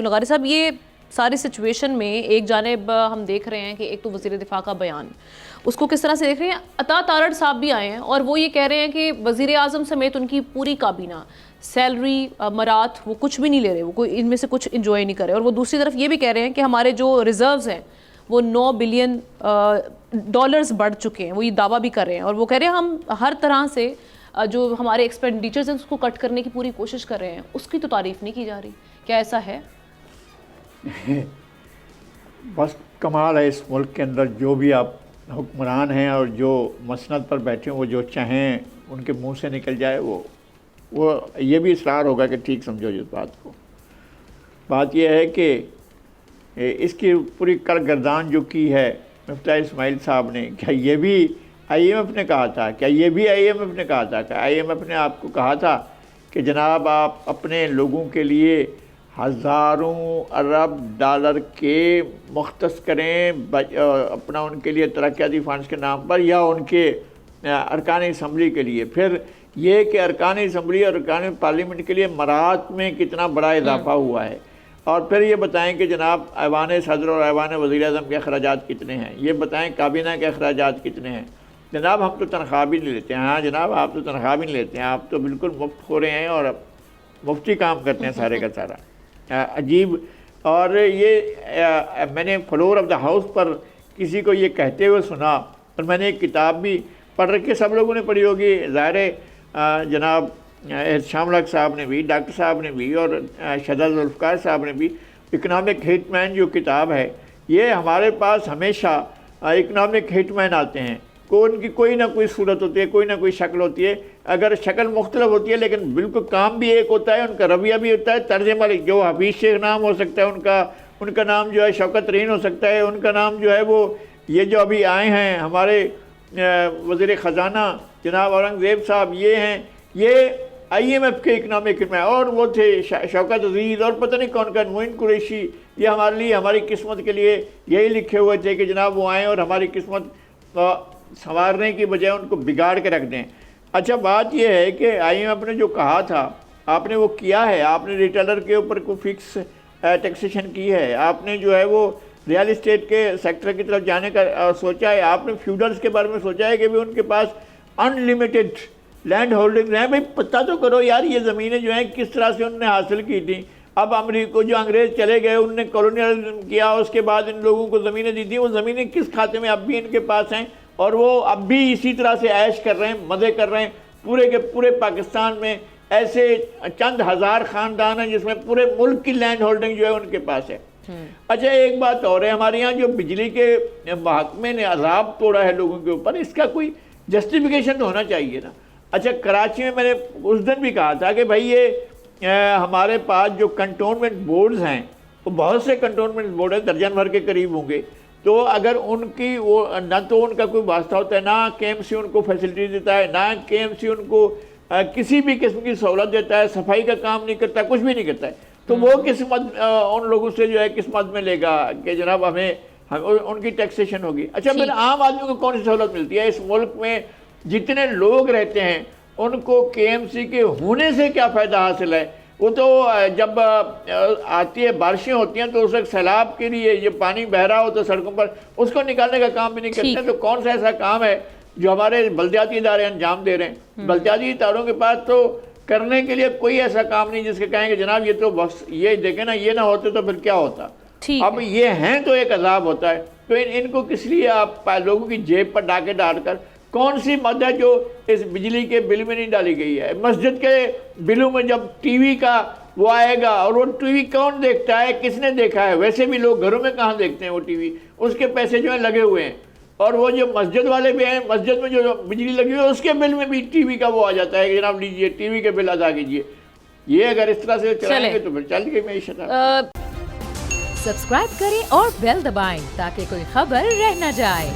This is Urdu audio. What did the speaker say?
غاری صاحب، یہ ساری سچویشن میں ایک جانب ہم دیکھ رہے ہیں کہ ایک تو وزیر دفاع کا بیان، اس کو کس طرح سے دیکھ رہے ہیں؟ عطا تارڑ صاحب بھی آئے ہیں اور وہ یہ کہہ رہے ہیں کہ وزیر اعظم سمیت ان کی پوری کابینہ سیلری مرات وہ کچھ بھی نہیں لے رہے، وہ کوئی ان میں سے کچھ انجوائے نہیں کر رہے. اور وہ دوسری طرف یہ بھی کہہ رہے ہیں کہ ہمارے جو ریزروز ہیں وہ $9 بلین بڑھ چکے ہیں. وہ یہ دعویٰ بھی کر رہے ہیں اور وہ کہہ رہے ہیں ہم ہر طرح سے جو ہمارے ایکسپینڈیچرز ہیں اس کو کٹ کرنے کی پوری کوشش کر رہے ہیں. اس کی تو تعریف نہیں کی جا رہی. کیا ایسا ہے؟ بس کمال ہے اس ملک کے اندر، جو بھی آپ حکمران ہیں اور جو مسند پر بیٹھے ہیں وہ جو چاہیں ان کے منہ سے نکل جائے، وہ یہ بھی اصرار ہوگا کہ ٹھیک سمجھو اس بات کو. بات یہ ہے کہ اس کی پوری کارگردان جو کی ہے مفتاح اسماعیل صاحب نے، کیا یہ بھی آئی ایم ایف نے کہا تھا؟ کیا یہ بھی آئی ایم ایف نے کہا تھا؟ کہ آئی ایم ایف نے آپ کو کہا تھا کہ جناب آپ اپنے لوگوں کے لیے ہزاروں ارب ڈالر کے مختص کریں اپنا ان کے لیے ترقیاتی فنڈز کے نام پر، یا ان کے ارکان اسمبلی کے لیے؟ پھر یہ کہ ارکان اسمبلی اور ارکان پارلیمنٹ کے لیے مرات میں کتنا بڑا اضافہ ہوا ہے. اور پھر یہ بتائیں کہ جناب ایوان صدر اور ایوان وزیر اعظم کے اخراجات کتنے ہیں. یہ بتائیں کابینہ کے اخراجات کتنے ہیں. جناب ہم تو تنخواہ بھی نہیں لیتے ہیں. ہاں جناب آپ تو تنخواہ بھی نہیں لیتے ہیں، آپ تو بالکل مفت ہو رہے ہیں اور مفتی کام کرتے ہیں سارے کا سارا. عجیب. اور یہ میں نے فلور آف دا ہاؤس پر کسی کو یہ کہتے ہوئے سنا، اور میں نے ایک کتاب بھی پڑھ رکھی، سب لوگوں نے پڑھی ہوگی ظاہر ہے، جناب شام الحق صاحب نے بھی، ڈاکٹر صاحب نے بھی، اور شہزاد ذوالفقار صاحب نے بھی. اکنامک ہٹ مین جو کتاب ہے، یہ ہمارے پاس ہمیشہ اکنامک ہٹ مین آتے ہیں، ان کی کوئی نہ کوئی صورت ہوتی ہے، کوئی نہ کوئی شکل ہوتی ہے. اگر شکل مختلف ہوتی ہے لیکن بالکل کام بھی ایک ہوتا ہے، ان کا رویہ بھی ہوتا ہے، طرز عمل. جو حفیظ شیخ نام ہو سکتا ہے ان کا نام جو ہے شوکت رین ہو سکتا ہے، ان کا نام جو ہے وہ یہ جو ابھی آئے ہیں ہمارے وزیر خزانہ جناب اورنگزیب صاحب، یہ ہیں، یہ آئی ایم ایف کے اکنامک میں، اور وہ تھے شوکت عزیز اور پتہ نہیں کون کون، معین قریشی. یہ ہمارے لیے ہماری قسمت کے لیے یہی لکھے ہوئے تھے کہ جناب وہ آئیں اور ہماری قسمت سنوارنے کی بجائے ان کو بگاڑ کے رکھ دیں. اچھا بات یہ ہے کہ آئی ایم ایف نے جو کہا تھا آپ نے وہ کیا ہے. آپ نے ریٹیلر کے اوپر کوئی فکس ٹیکسیشن کی ہے؟ آپ نے جو ہے وہ ریئل اسٹیٹ کے سیکٹر کی طرف جانے کا سوچا ہے؟ آپ نے فیوڈلز کے بارے میں سوچا ہے کہ بھی ان کے پاس ان لمیٹڈ لینڈ ہولڈنگ ہیں؟ بھائی پتہ تو کرو یار، یہ زمینیں جو ہیں کس طرح سے انہوں نے حاصل کی تھیں. اب امریکہ جو انگریز چلے گئے انہوں نے کالونیلزم کیا، اس کے بعد ان لوگوں کو زمینیں دی تھیں. وہ زمینیں کس کھاتے میں اب بھی ان کے پاس ہیں، اور وہ اب بھی اسی طرح سے عیش کر رہے ہیں، مزے کر رہے ہیں. پورے کے پورے پاکستان میں ایسے چند ہزار خاندان ہیں جس میں پورے ملک کی لینڈ ہولڈنگ جو ہے ان کے پاس ہے. اچھا ایک بات اور ہے، ہمارے یہاں جو بجلی کے محکمے نے عذاب توڑا ہے لوگوں کے اوپر، اس کا کوئی جسٹیفیکیشن تو ہونا چاہیے نا. اچھا کراچی میں نے اس دن بھی کہا تھا کہ بھائی یہ ہمارے پاس جو کنٹونمنٹ بورڈز ہیں، وہ بہت سے کنٹونمنٹ بورڈ ہیں، درجن بھر کے قریب ہوں گے. تو اگر ان کی وہ نہ تو ان کا کوئی واسطہ ہوتا ہے، نہ کے ایم سی ان کو فیسلٹی دیتا ہے، نہ کے ایم سی ان کو کسی بھی قسم کی سہولت دیتا ہے، صفائی کا کام نہیں کرتا، کچھ بھی نہیں کرتا ہے. تو وہ قسمت ان لوگوں سے جو ہے قسمت میں لے گا کہ جناب ہمیں ان کی ٹیکسیشن ہوگی. اچھا پھر عام آدمی کو کون سی سہولت ملتی ہے؟ اس ملک میں جتنے لوگ رہتے ہیں ان کو کے ایم سی کے ہونے سے کیا فائدہ حاصل ہے؟ وہ تو جب آتی ہے بارشیں ہوتی ہیں تو اس وقت سیلاب کے لیے یہ پانی بہ رہا ہو تو سڑکوں پر اس کو نکالنے کا کام بھی نہیں کرتے. تو کون سا ایسا کام ہے جو ہمارے بلدیاتی ادارے انجام دے رہے ہیں؟ بلدیاتی اداروں کے پاس تو کرنے کے لیے کوئی ایسا کام نہیں جس کے کہیں کہ جناب یہ تو بس یہ دیکھیں نا، یہ نہ ہوتے تو پھر کیا ہوتا. اب یہ ہیں تو ایک عذاب ہوتا ہے. تو ان کو کس لیے آپ لوگوں کی جیب پر ڈاکے ڈال کر، کون سی مد ہے جو اس بجلی کے بل میں نہیں ڈالی گئی ہے؟ مسجد کے بلوں میں جب ٹی وی کا وہ آئے گا، اور وہ ٹی وی کون دیکھتا ہے، کس نے دیکھا ہے؟ ویسے بھی لوگ گھروں میں کہاں دیکھتے ہیں وہ ٹی وی، اس کے پیسے جو ہیں لگے ہوئے ہیں. اور وہ جو مسجد والے بھی ہیں، مسجد میں جو بجلی لگی ہوئی ہے اس کے بل میں بھی ٹی وی کا وہ آ جاتا ہے کہ جناب لیجئے ٹی وی کے بل ادا کیجئے. یہ اگر اس طرح سے چلائیں گے تو پھر چل گئی معیشت. سبسکرائب کریں اور بیل دبائیں تاکہ کوئی خبر رہ نہ جائے.